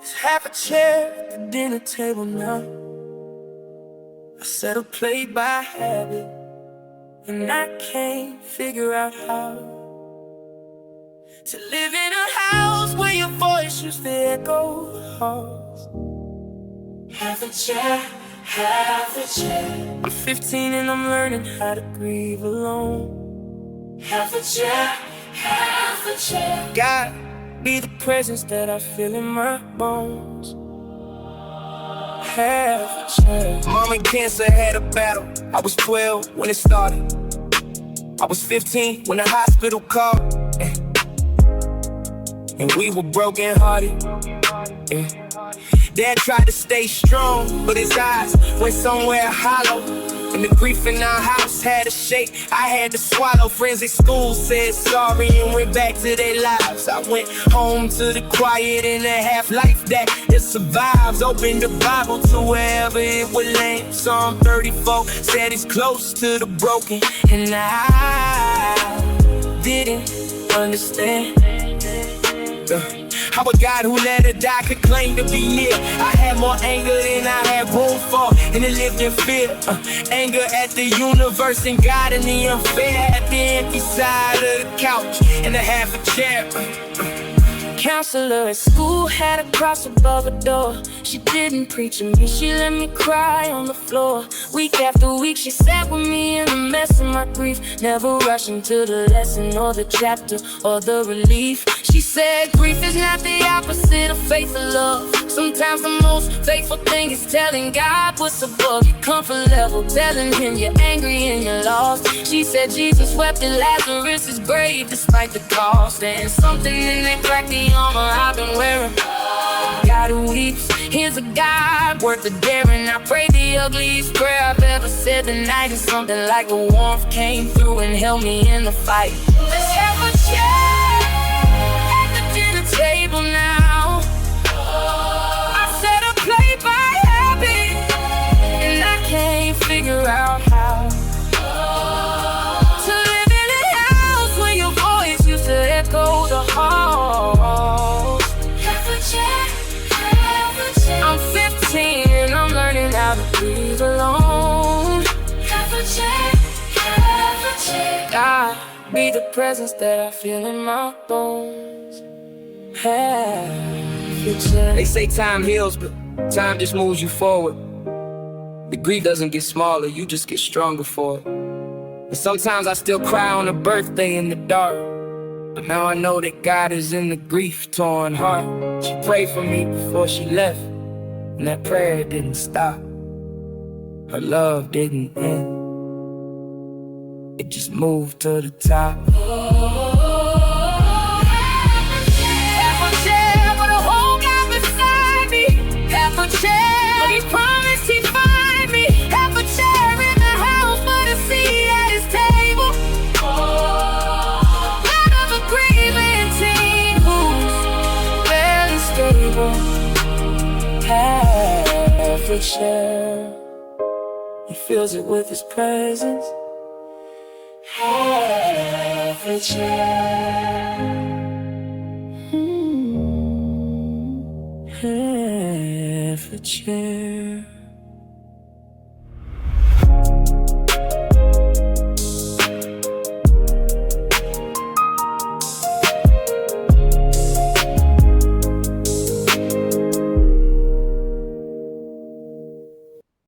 There's half a chair at the dinner table now. I set a plate by habit, and I can't figure out how to live in a house where your voice used to echo the halls. Half a chair, half a chair. I'm 15 and I'm learning how to grieve alone. Half a chair, half a chair. God, be the presence that I feel in my bones. Half a chair. Mom and cancer had a battle. I was 12 when it started. I was 15 when the hospital called. And we were broken hearted. Dad tried to stay strong, but his eyes went somewhere hollow. And the grief in our house had a shake I had to swallow. Friends at school said sorry and went back to their lives. I went home to the quiet and the half-life that it survives. Opened the Bible to wherever it would land. Psalm 34 said it's close to the broken. And I didn't understand how a God who let her die could claim to be near. I had more anger than I had room for, and it lived in fear. Anger at the universe and God and the unfair. At the empty side of the couch and a half a chair. Counselor at school had a cross above her door. She didn't preach at me, she let me cry on the floor. Week after week she sat with me in the mess of my grief, never rushing to the lesson or the chapter or the relief. She said grief is not the opposite of faith or love. Sometimes the most faithful thing is telling God what's above your comfort level, telling him you're angry and you're lost. She said Jesus wept in Lazarus' grave despite the cost. And something in that cracked the armor I've been wearing. God who weeps, here's a God worth the daring. I prayed the ugliest prayer I've ever said tonight, and something like a warmth came through and held me in the fight. Let's have a chat at the dinner table now. I set a plate by habit, and I can't figure out how to live in a house where your voice used to echo the halls. I'm 15 and I'm learning how to breathe alone. God, be the presence that I feel in my bones. They say time heals, but time just moves you forward. The grief doesn't get smaller, you just get stronger for it. And sometimes I still cry on a birthday in the dark, but now I know that God is in the grief-torn heart. She prayed for me before she left, and that prayer didn't stop. Her love didn't end, it just moved to the top. Half a chair, but a whole God beside me. Half a chair, but he promised he'd find me. Half a chair in the house, but a seat at his table. Out of a grieving teen who's barely stable. Half a chair, he fills it with his presence. Half a chair, half a chair.